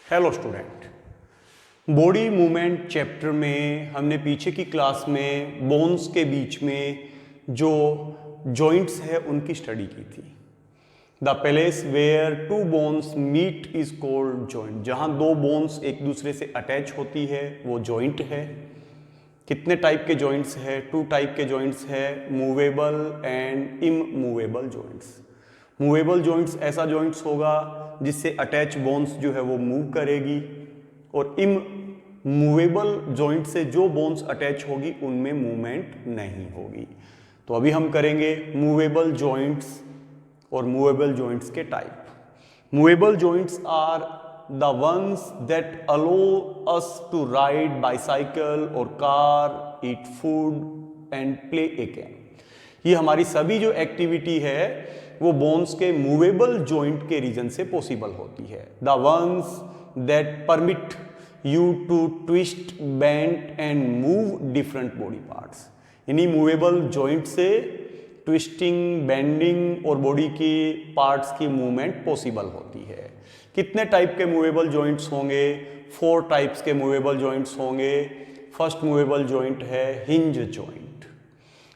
Hello student, body movement chapter में हमने पीछे की क्लास में बोन्स के बीच में जो जॉइंट्स है उनकी स्टडी की थी। The place where two bones meet is called joint. जहां दो बोन्स एक दूसरे से अटैच होती है वो जॉइंट है। कितने टाइप के जॉइंट्स है? 2 टाइप के जॉइंट्स है, movable and immovable joints. Movable joints ऐसा जॉइंट्स होगा जिससे अटैच बोन्स जो है वो मूव करेगी, और इमूवेबल जॉइंट से जो बोन्स अटैच होगी उनमें मूवमेंट नहीं होगी। तो अभी हम करेंगे मूवेबल जॉइंट्स और मूवेबल जॉइंट्स के type. Movable joints are the ones that allow us to ride bicycle or car, eat food and play a game। ये हमारी सभी जो एक्टिविटी है वो बोन्स के मूवेबल जॉइंट के रीजन से पॉसिबल होती है। The ones that permit you to twist, bend and move different body parts. इन्हीं मूवेबल जॉइंट से ट्विस्टिंग, बेंडिंग और बॉडी की पार्ट्स की मूवमेंट पॉसिबल होती है। कितने टाइप के मूवेबल जॉइंट्स होंगे? 4 टाइप्स के मूवेबल जॉइंट्स होंगे। फर्स्ट मूवेबल जॉइंट है hinge joint.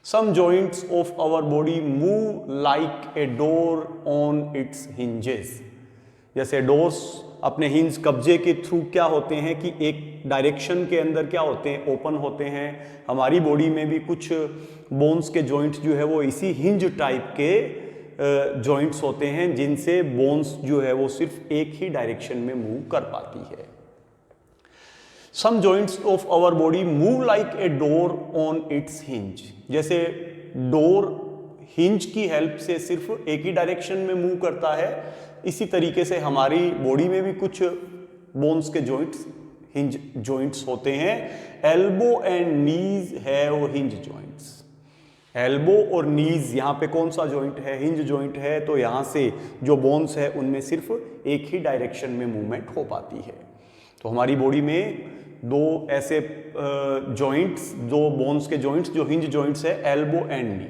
Some joints of our body move like a door on its hinges. जैसे डोर्स अपने हिंज कब्जे के थ्रू क्या होते हैं कि एक डायरेक्शन के अंदर क्या होते हैं, ओपन होते हैं। हमारी बॉडी में भी कुछ बोन्स के जॉइंट्स जो है वो इसी हिंज टाइप के जॉइंट्स होते हैं जिनसे बोन्स जो है वो सिर्फ एक ही डायरेक्शन में मूव कर पाती है। Some joints of our body move like a door on its hinge. जैसे डोर हिंज की हेल्प से सिर्फ एक ही डायरेक्शन में मूव करता है, इसी तरीके से हमारी बॉडी में भी कुछ बोन्स के जॉइंट्स हिंज जॉइंट्स होते हैं। Elbow and knees have hinge joints. Elbow और नीज यहाँ पे कौन सा जॉइंट है? हिंज जॉइंट है। तो यहाँ से जो बोन्स है उनमें सिर्फ एक ही डायरेक्शन में मूवमेंट हो पाती है। तो हमारी बॉडी में 2 ऐसे जॉइंट्स, 2 बोन्स के जॉइंट्स जो हिंज जॉइंट्स है, elbow and knee,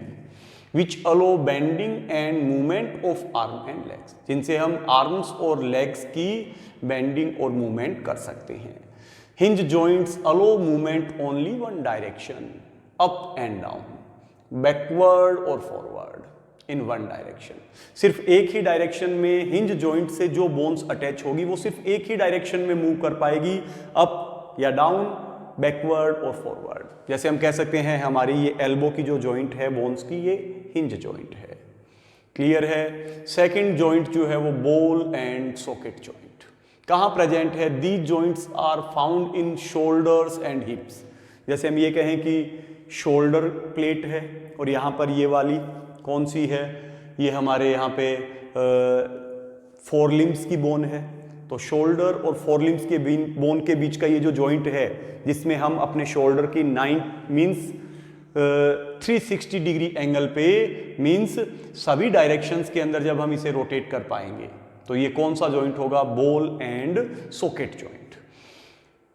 which allow bending and movement of arm and legs, जिनसे हम आर्म्स और लेग्स की बेंडिंग और मूवमेंट कर सकते हैं। Hinge joints allow movement only one direction, up and down, backward और फॉरवर्ड इन वन डायरेक्शन। सिर्फ एक ही डायरेक्शन में हिंज जॉइंट से जो बोन्स अटैच होगी वो सिर्फ एक ही डायरेक्शन में मूव कर पाएगी, अप या डाउन, बैकवर्ड और फॉरवर्ड। जैसे हम कह सकते हैं हमारी ये एल्बो की जो जॉइंट है बोन्स की, ये हिंज जॉइंट है। क्लियर है? सेकंड जॉइंट जो है वो बॉल एंड सॉकेट जॉइंट। कहाँ प्रेजेंट है? These joints are found in shoulders and hips. जैसे हम ये कहें कि शोल्डर प्लेट है और यहाँ पर ये वाली कौन सी है? ये हमारे यहाँ पे 4 लिम्स की बोन है। तो शोल्डर और 4 लिम्स के बोन के बीच का ये जो जॉइंट है जिसमें हम अपने शोल्डर की 9 मीन्स 360 डिग्री एंगल पे, मीन्स सभी डायरेक्शंस के अंदर जब हम इसे रोटेट कर पाएंगे तो ये कौन सा जॉइंट होगा? Ball and socket joint.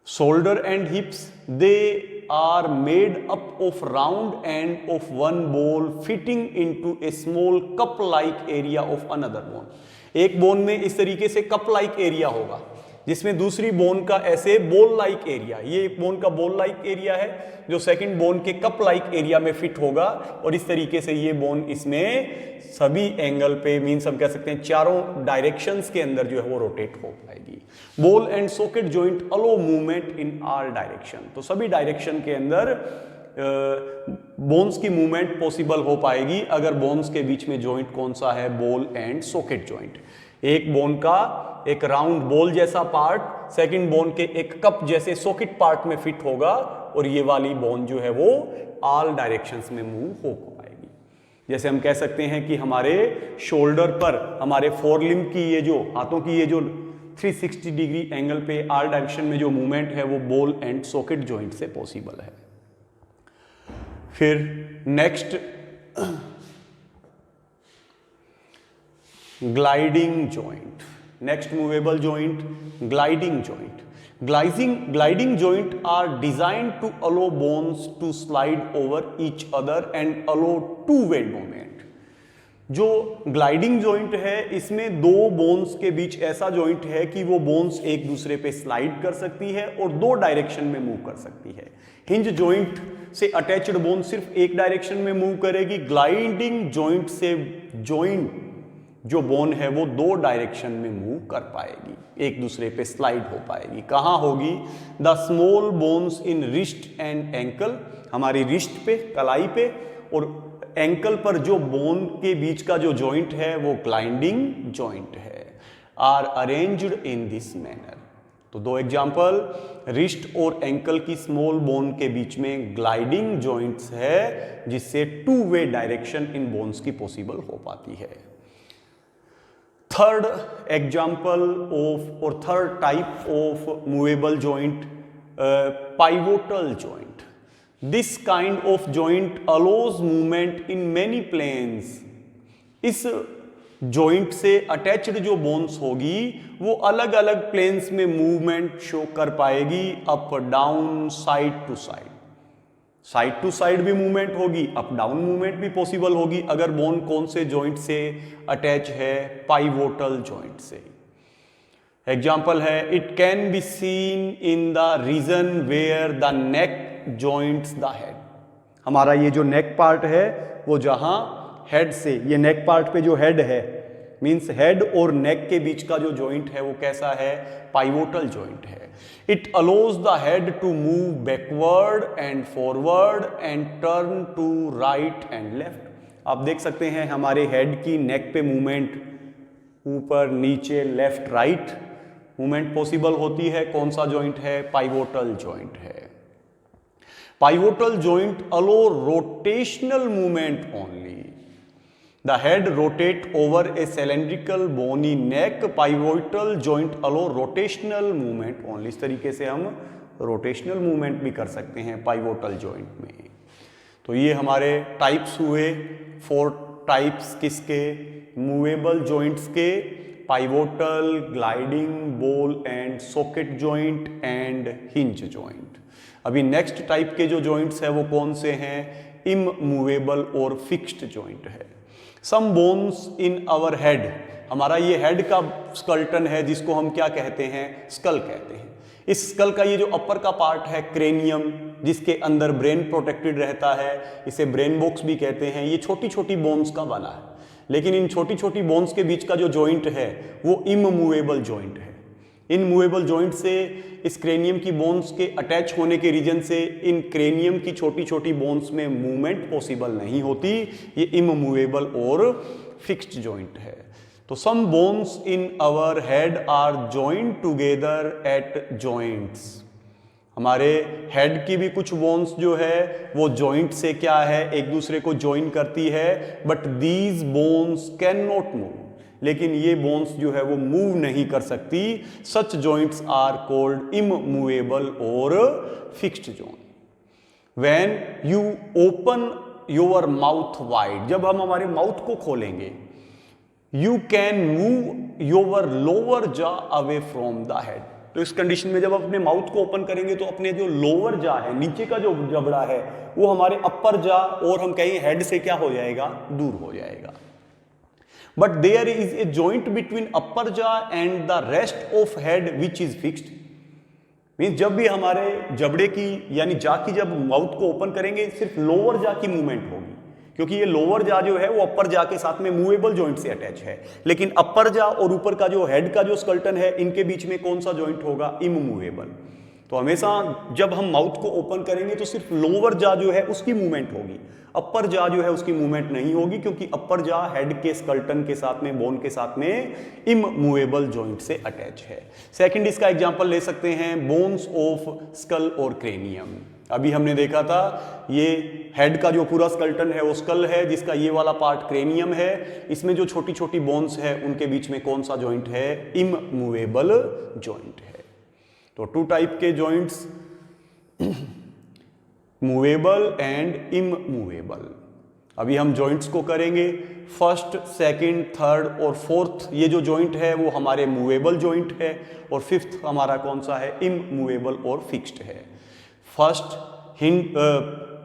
Shoulder and hips, they are made up of round end of one ball fitting into a small cup-like area of another bone। एक बोन में इस तरीके से कप लाइक एरिया होगा जिसमें दूसरी bone का ऐसे बॉल लाइक एरिया, ये एक बोन का बॉल लाइक एरिया है जो सेकंड बोन के कप लाइक एरिया में फिट होगा, और इस तरीके से ये बोन इसमें सभी एंगल पे, मीन्स हम कह सकते हैं चारों डायरेक्शंस के अंदर जो है वो रोटेट हो पाएगी। Ball and socket joint allow movement in all direction. तो सभी डायरेक्शन के अंदर बोन्स की मूवमेंट पॉसिबल हो पाएगी अगर बोन्स के बीच में जॉइंट कौन सा है? Ball and socket joint. एक बोन का एक राउंड बॉल जैसा पार्ट सेकंड बोन के एक कप जैसे सॉकेट पार्ट में फिट होगा, और ये वाली बोन जो है वो ऑल डायरेक्शंस में मूव हो पाएगी। जैसे हम कह सकते हैं कि हमारे शोल्डर पर हमारे 4 लिम्ब की ये जो हाथों की ये जो 360 डिग्री एंगल पे ऑल डायरेक्शन में जो मूवमेंट है वो बॉल एंड सॉकेट जॉइंट से पॉसिबल है। फिर next gliding joint. Next movable joint gliding joint. Gliding joint are designed to allow bones to slide over each other and allow two-way movement। जो gliding joint है इसमें दो bones के बीच ऐसा joint है कि वो बोन्स एक दूसरे पे स्लाइड कर सकती है और दो डायरेक्शन में मूव कर सकती है। हिंज जॉइंट से अटैच्ड बोन सिर्फ एक डायरेक्शन में मूव करेगी, ग्लाइडिंग जॉइंट से जॉइंट जो बोन है वो दो डायरेक्शन में मूव कर पाएगी, एक दूसरे पे स्लाइड हो पाएगी। कहाँ होगी? The small bones in wrist and ankle, हमारी रिस्ट पे, कलाई पे, और एंकल पर जो बोन के बीच का जो जॉइंट है वो ग्लाइडिंग जॉइंट है, are arranged in this manner. तो दो एग्जांपल, रिस्ट और एंकल की स्मॉल बोन के बीच में ग्लाइडिंग जॉइंट्स है जिससे two way direction in bones की पॉसिबल हो पाती है। थर्ड एग्जांपल ऑफ और third type of movable joint, pivotal joint. This kind of joint allows movement in many planes. इस जॉइंट से अटैच्ड जो बोन्स होगी वो अलग अलग प्लेन्स में मूवमेंट शो कर पाएगी, up down, side to side. Side to side भी मूवमेंट होगी, अप डाउन मूवमेंट भी पॉसिबल होगी अगर बोन कौन से जॉइंट से अटैच है? पाइवोटल जॉइंट से। एग्जाम्पल है, it can be seen in the region where the neck joints the head. हमारा ये जो नेक पार्ट है वो जहां हेड से, ये नेक पार्ट पे जो हेड है, मींस हेड और नेक के बीच का जो जॉइंट है वो कैसा है? पाइवोटल जॉइंट है। It allows the head to move backward and forward and turn to right and left. आप देख सकते हैं हमारे हेड की नेक पे मूवमेंट, ऊपर नीचे, लेफ्ट राइट मूवमेंट पॉसिबल होती है। कौन सा जॉइंट है? पाइवोटल जॉइंट है। Pivotal joint allow rotational movement only. The head rotate over a cylindrical bony neck. Pivotal joint allow rotational movement only. इस तरीके से हम rotational movement भी कर सकते हैं pivotal joint में। तो ये हमारे टाइप्स हुए, 4 टाइप्स किसके? मूवेबल जॉइंट्स के, pivotal, gliding, ball and socket joint and hinge joint। अभी नेक्स्ट टाइप के जो जॉइंट्स है वो कौन से हैं? इमूवेबल और फिक्स्ड जॉइंट है। सम बोन्स इन आवर हेड, हमारा ये हेड का स्कल्टन है जिसको हम क्या कहते हैं? स्कल कहते हैं। इस स्कल का ये जो अपर का पार्ट है, क्रेनियम, जिसके अंदर ब्रेन प्रोटेक्टेड रहता है, इसे ब्रेन बॉक्स भी कहते हैं। ये छोटी छोटी बोन्स का बना है, लेकिन इन छोटी छोटी बोन्स के बीच का जो जॉइंट है वो इमूवेबल जॉइंट है। इन मूवेबल जॉइंट से इस क्रेनियम की बोन्स के अटैच होने के रीजन से इन क्रेनियम की छोटी छोटी बोन्स में मूवमेंट पॉसिबल नहीं होती। ये इमूवेबल और फिक्स्ड जॉइंट है। तो some bones in our head are joint together at joints. हमारे हेड की भी कुछ बोन्स जो है वो जॉइंट से क्या है? एक दूसरे को जॉइन करती है, but these bones can not move. लेकिन ये बोन्स जो है वो मूव नहीं कर सकती। सच जॉइंट्स आर कॉल्ड इमूवेबल और fixed joint. When you open your mouth wide, जब हम हमारे माउथ को खोलेंगे, you can move your lower जा अवे फ्रॉम द हेड। तो इस कंडीशन में जब आप अपने माउथ को ओपन करेंगे तो अपने जो लोअर जा है, नीचे का जो जबड़ा है, वो हमारे अपर जा और हम कहें हेड से क्या हो जाएगा? दूर हो जाएगा। But there is a joint between upper jaw and the rest of head which is fixed. Means जब भी हमारे जबड़े की यानी जा की जब माउथ को ओपन करेंगे सिर्फ लोअर जा की मूवमेंट होगी, क्योंकि ये लोअर जा जो है वो अपर जा के साथ में मूवेबल जॉइंट से अटैच है। लेकिन अपर जा और ऊपर का जो हेड का जो स्कल्टन है, इनके बीच में कौन सा जॉइंट होगा? इमूवेबल। तो हमेशा जब हम माउथ को ओपन करेंगे तो सिर्फ लोअर जा जो है उसकी मूवमेंट होगी, अपर जा जो है उसकी मूवमेंट नहीं होगी, क्योंकि अपर जा हेड के स्कल्टन के साथ में, बोन के साथ में इमूवेबल जॉइंट से अटैच है। सेकंड इसका एग्जांपल ले सकते हैं बोन्स ऑफ स्कल और क्रेनियम। अभी हमने देखा था ये हेड का जो पूरा स्कल्टन है वो स्कल है, जिसका ये वाला पार्ट क्रेनियम है। इसमें जो छोटी छोटी बोन्स है उनके बीच में कौन सा जॉइंट है? इमूवेबल जॉइंट है। तो 2 टाइप के जॉइंट्स, मूवेबल एंड इमूवेबल। अभी हम जॉइंट्स को करेंगे। फर्स्ट, सेकंड, थर्ड और फोर्थ ये जो जॉइंट है वो हमारे मूवेबल जॉइंट है, और फिफ्थ हमारा कौन सा है? इमूवेबल और फिक्स्ड है। फर्स्ट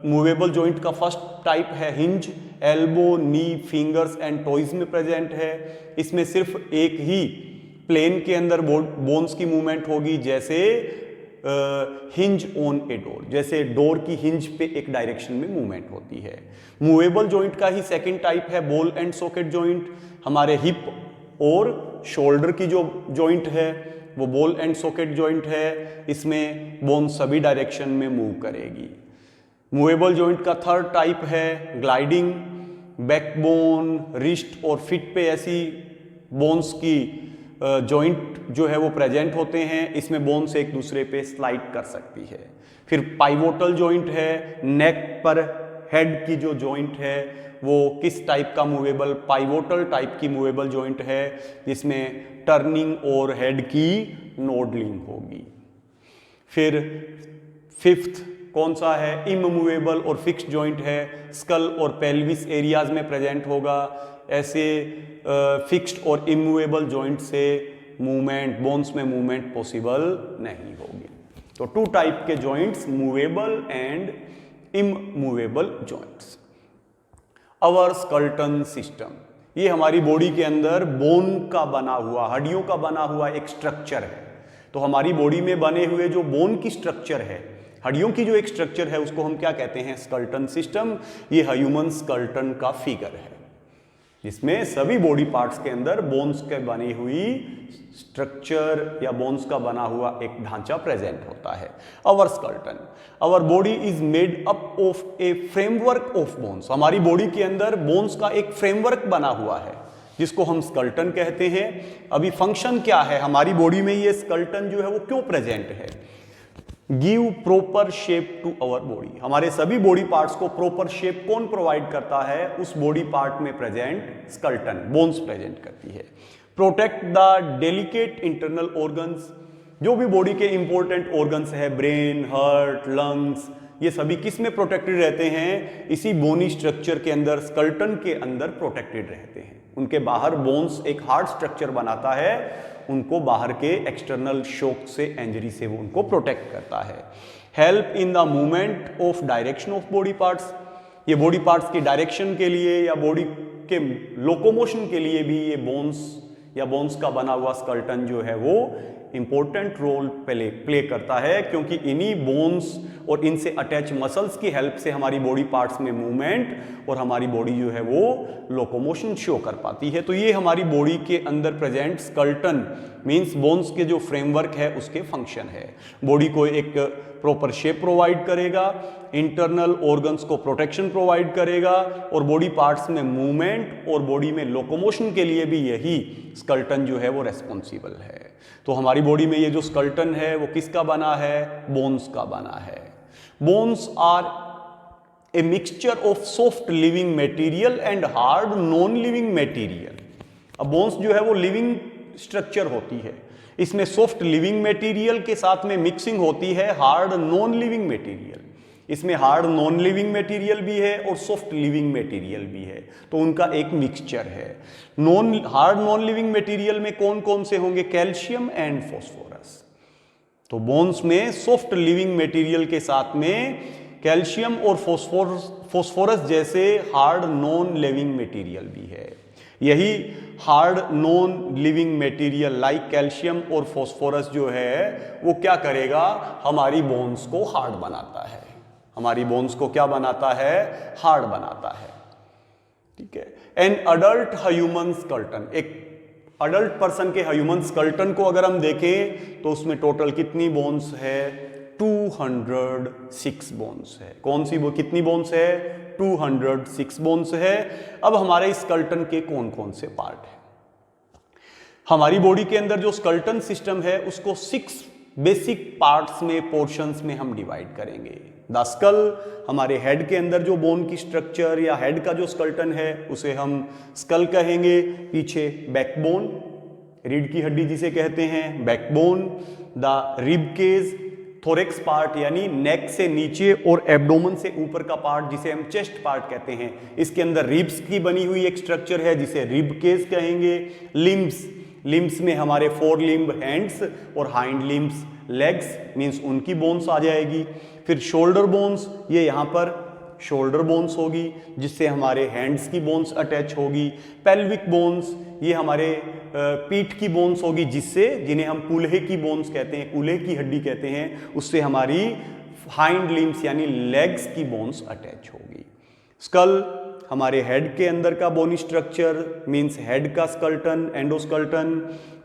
मूवेबल जॉइंट का फर्स्ट टाइप है hinge elbow, knee, fingers and toys में प्रेजेंट है। इसमें सिर्फ एक ही प्लेन के अंदर बोन्स की मूवमेंट होगी, जैसे हिंज ऑन ए डोर, जैसे डोर की हिंज पे एक डायरेक्शन में मूवमेंट होती है। मूवेबल जॉइंट का ही सेकंड टाइप है बॉल एंड सॉकेट जॉइंट। हमारे हिप और शोल्डर की जो जॉइंट है वो बॉल एंड सॉकेट जॉइंट है। इसमें बोन सभी डायरेक्शन में मूव करेगी। मूवेबल जॉइंट का थर्ड टाइप है ग्लाइडिंग। बैकबोन, रिस्ट और फिट पे ऐसी बोन्स की जॉइंट जो है वो प्रेजेंट होते हैं। इसमें बोन्स एक दूसरे पे स्लाइड कर सकती है। फिर पाइवोटल जॉइंट है, नेक पर हेड की जो जॉइंट है वो किस टाइप का मूवेबल, पाइवोटल टाइप की मूवेबल जॉइंट है, जिसमें टर्निंग और हेड की नोडलिंग होगी। फिर फिफ्थ कौन सा है, इमूवेबल और फिक्स्ड जॉइंट है, स्कल और पेल्विस एरियाज में प्रेजेंट होगा। ऐसे फिक्स्ड और इमूवेबल जॉइंट से मूवमेंट, बोन्स में मूवमेंट पॉसिबल नहीं होगी। तो टू टाइप के joints, movable and immovable joints. Our skeleton system, ये हमारी बॉडी के अंदर बोन का बना हुआ, हड्डियों का बना हुआ एक स्ट्रक्चर है। तो हमारी बॉडी में बने हुए जो बोन की स्ट्रक्चर है, हड्डियों की जो एक स्ट्रक्चर है, उसको हम क्या कहते हैं, स्केलेटन सिस्टम। ये ह्यूमन स्केलेटन का फिगर है, जिसमें सभी बॉडी पार्ट्स के अंदर बोन्स के बनी हुई स्ट्रक्चर या बोन्स का बना हुआ एक ढांचा प्रेजेंट होता है। Our skeleton, our body is made up of a framework of bones. हमारी बॉडी के अंदर बोन्स का एक फ्रेमवर्क बना हुआ है, जिसको हम स्केलेटन कहते हैं। अभी फंक्शन क्या है, हमारी बॉडी में ये स्केलेटन जो है वो क्यों प्रेजेंट है? Give proper shape to our body. हमारे सभी बॉडी पार्ट्स को प्रॉपर शेप कौन प्रोवाइड करता है? उस बॉडी पार्ट में प्रेजेंट स्केलेटन, बोन्स प्रेजेंट करती है। Protect the delicate internal organs, जो भी बॉडी के इंपॉर्टेंट ऑर्गन्स है, ब्रेन, हार्ट, लंग्स, ये सभी किस में प्रोटेक्टेड रहते हैं? इसी बोनी स्ट्रक्चर के अंदर, स्केलेटन के अंदर प्रोटेक्टेड रहते हैं। उनके बाहर बोन्स एक हार्ड स्ट्रक्चर बनाता है, उनको बाहर के एक्सटर्नल शॉक से, इंजरी से वो उनको प्रोटेक्ट करता है। Help in the movement of direction of body parts, ये बॉडी पार्ट्स की डायरेक्शन के लिए या बॉडी के लोकोमोशन के लिए भी ये बोन्स या बोन्स का बना हुआ स्केलेटन जो है वो इंपॉर्टेंट रोल प्ले करता है, क्योंकि इन्हीं बोन्स और इनसे अटैच मसल्स की हेल्प से हमारी बॉडी पार्ट्स में मूवमेंट और हमारी बॉडी जो है वो लोकोमोशन शो कर पाती है। तो ये हमारी बॉडी के अंदर प्रेजेंट स्केलेटन मींस बोन्स के जो फ्रेमवर्क है उसके फंक्शन है। बॉडी को एक प्रॉपर शेप प्रोवाइड करेगा, इंटरनल ऑर्गन्स को प्रोटेक्शन प्रोवाइड करेगा और बॉडी पार्ट्स में मूवमेंट और बॉडी में लोकोमोशन के लिए भी यही स्केलेटन जो है वो रेस्पॉन्सिबल है। तो हमारी बॉडी में ये जो स्केलेटन है वो किसका बना है? बोन्स का बना है। Bones are a mixture of soft living material and hard non living material. अब बोन्स जो है वो लिविंग स्ट्रक्चर होती है, इसमें सॉफ्ट लिविंग मटेरियल के साथ में मिक्सिंग होती है हार्ड नॉन लिविंग मटेरियल। इसमें हार्ड नॉन लिविंग मटेरियल भी है और सॉफ्ट लिविंग मटेरियल भी है, तो उनका एक मिक्सचर है। हार्ड नॉन लिविंग मटेरियल में कौन कौन से होंगे? Calcium and phosphorus. तो बोन्स में सॉफ्ट लिविंग मटेरियल के साथ में कैल्शियम और फॉस्फोरस जैसे हार्ड नॉन लिविंग मटेरियल भी है। यही hard non living material like calcium और फॉस्फोरस जो है वो क्या करेगा? हमारी बोन्स को हार्ड बनाता है। हमारी बोन्स को क्या बनाता है? हार्ड बनाता है। ठीक है। एन अडल्ट ह्यूमन स्केलेटन, एक अडल्ट पर्सन के ह्यूमन स्केलेटन को अगर हम देखें तो उसमें टोटल कितनी बोन्स है? 206 बोन्स है। कौन सी कितनी बोन्स है? 206 बोन्स है। अब हमारे स्केलेटन के कौन कौन से पार्ट है? हमारी बॉडी के अंदर जो स्केलेटन सिस्टम है उसको 6 बेसिक पार्ट्स में, पोर्शंस में हम डिवाइड करेंगे। द स्कल, हमारे हेड के अंदर जो बोन की स्ट्रक्चर या हेड का जो स्केलेटन है उसे हम स्कल कहेंगे। पीछे बैकबोन, रीढ़ की हड्डी जिसे कहते हैं, backbone. The rib cage, thorax part यानी नेक से नीचे और एब्डोमेन से ऊपर का पार्ट जिसे हम चेस्ट पार्ट कहते हैं, इसके अंदर रिब्स की बनी हुई एक स्ट्रक्चर है जिसे रिब केज कहेंगे। लिम्स, लिम्स में हमारे फोर लिम्ब हैंड्स और हाइंड लिम्स लेग्स मींस उनकी बोन्स आ जाएगी। फिर शोल्डर बोन्स, ये यहाँ पर शोल्डर बोन्स होगी जिससे हमारे हैंड्स की बोन्स अटैच होगी। पेल्विक बोन्स ये हमारे पीठ की बोन्स होगी जिन्हें हम कूल्हे की बोन्स कहते हैं, कूल्हे की हड्डी कहते हैं, उससे हमारी हाइंड लिम्स यानी लेग्स की बोन्स अटैच होगी। स्कल हमारे हेड के अंदर का बोनी स्ट्रक्चर मीन्स हेड का स्कल्टन, एंडोस्कल्टन।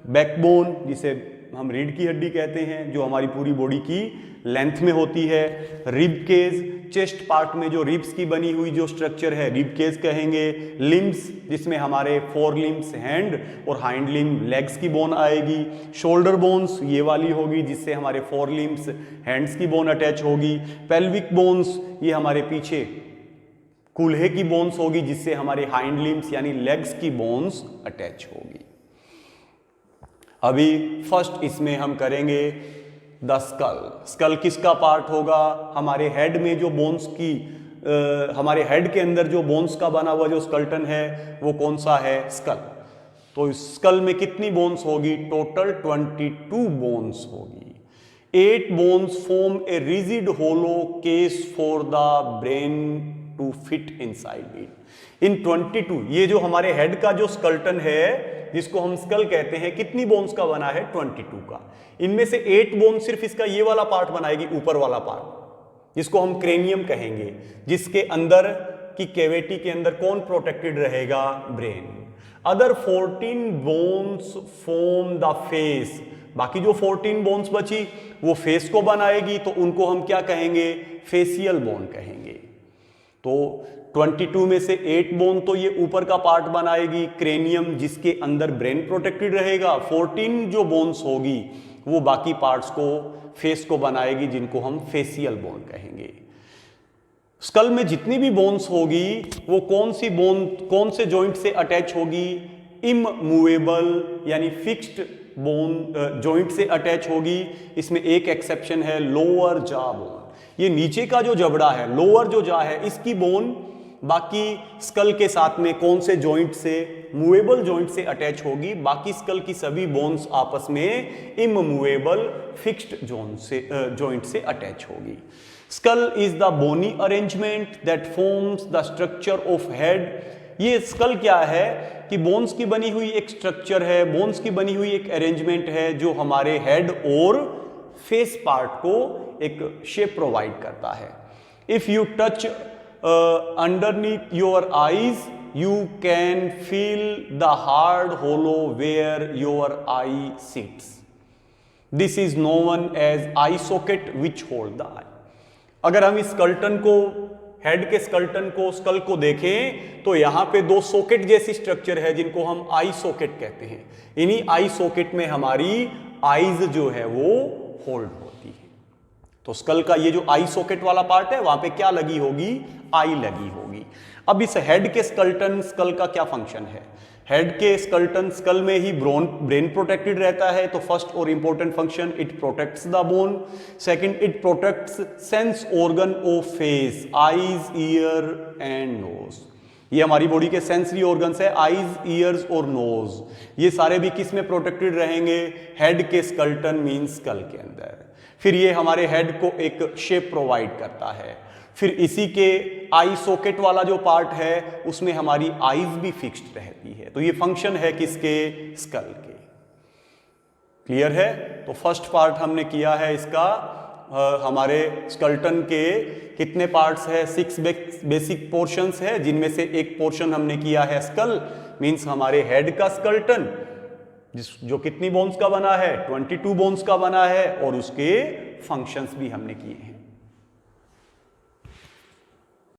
बैकबोन जिसे हम रीढ़ की हड्डी कहते हैं जो हमारी पूरी बॉडी की लेंथ में होती है। रिब केज चेस्ट पार्ट में जो रिब्स की बनी हुई जो स्ट्रक्चर है रिब केज कहेंगे। लिम्स जिसमें हमारे फोर लिम्स हैंड और हाइंड लिम्स लेग्स की बोन आएगी। शोल्डर बोन्स ये वाली होगी जिससे हमारे फोर लिम्स हैंड्स की बोन अटैच होगी। पेल्विक बोन्स ये हमारे पीछे कूल्हे की बोन्स होगी जिससे हमारे हाइंड लिम्स यानी लेग्स की बोन्स अटैच होगी। अभी फर्स्ट इसमें हम करेंगे द स्कल। स्कल किसका पार्ट होगा? हमारे हेड में जो बोन्स की हमारे हेड के अंदर जो बोन्स का बना हुआ जो स्कल्टन है वो कौन सा है? स्कल। तो स्कल में कितनी बोन्स होगी? टोटल 22 बोन्स होगी। 8 bones form a rigid hollow case for the brain to fit inside it. इन 22 ये जो हमारे हेड का जो स्कल्टन है जिसको हम स्कल कहते हैं, कितनी बोन्स का बना है? 22 का। इनमें से 8 बोन सिर्फ इसका ये वाला पार्ट बनाएगी, ऊपर वाला पार्ट जिसको हम क्रेनियम कहेंगे, जिसके अंदर की कैविटी के अंदर कौन प्रोटेक्टेड रहेगा? Brain. Other 14 bones form the face. बाकी जो 14 बोन्स बची वो फेस को बनाएगी, तो उनको हम क्या कहेंगे? फेसियल बोन कहेंगे। तो 22 में से 8 बोन तो ये ऊपर का पार्ट बनाएगी, क्रेनियम जिसके अंदर ब्रेन प्रोटेक्टेड रहेगा। 14 जो बोन्स होगी वो बाकी पार्ट्स को फेस को बनाएगी, जिनको हम फेसियल बोन कहेंगे। स्कल में जितनी भी बोन्स होगी वो कौन सी बोन कौन से जॉइंट से अटैच होगी? इमूवेबल यानी फिक्स्ड बोन जॉइंट से अटैच होगी। इसमें एक एक्सेप्शन है, लोअर जा बोन। ये नीचे का जो जबड़ा है, लोअर जो जा है, इसकी बोन बाकी स्कल के साथ में कौन से जॉइंट से? मूवेबल जॉइंट से अटैच होगी। बाकी स्कल की सभी बोन्स आपस में इमूवेबल फिक्स्ड जॉइंट से अटैच होगी। Skull is the bony arrangement that forms the structure of head. ये स्कल क्या है कि बोन्स की बनी हुई एक स्ट्रक्चर है, बोन्स की बनी हुई एक अरेंजमेंट है जो हमारे हेड और फेस पार्ट को एक शेप प्रोवाइड करता है। If you touch underneath your eyes you can feel the hard hollow where your eye sits. This is known as eye socket which hold the eye. अगर हम इस skeleton को, head के skeleton को, school को देखें तो यहाँ पे 2 सॉकेट जैसी स्ट्रक्चर है जिनको हम आई सॉकेट कहते हैं। इन्हीं आई सॉकेट में हमारी आईज जो है वो होल्ड होती है। तो स्कल का ये जो आई सॉकेट वाला पार्ट है वहां पे क्या लगी होगी? आई लगी होगी। अब इस हेड के स्कल्टन स्कल का क्या फंक्शन है? हेड के स्कल्टन स्कल में ही ब्रेन प्रोटेक्टेड रहता है, तो फर्स्ट और important function, it protects the bone. Second, it protects sense organ of face, eyes, ear and nose. ये हमारी बॉडी के सेंसरी ऑर्गन्स है, आईज, ईयर्स और नोज। ये सारे भी किस में प्रोटेक्टेड रहेंगे? हेड के स्कल्टन मींस स्कल के अंदर। फिर ये हमारे हेड को एक शेप प्रोवाइड करता है। फिर इसी के आई सॉकेट वाला जो पार्ट है उसमें हमारी आईज भी फिक्स्ड रहती है। तो ये फंक्शन है किसके? स्कल के। क्लियर है? तो फर्स्ट पार्ट हमने किया है इसका। हमारे स्कल्टन के कितने पार्ट्स है? 6 बेसिक पोर्शंस है, जिनमें से एक पोर्शन हमने किया है स्कल, मींस हमारे हेड का स्कल्टन जो कितनी बोन्स का बना है? 22 बोन्स का बना है, और उसके फंक्शंस भी हमने किए हैं।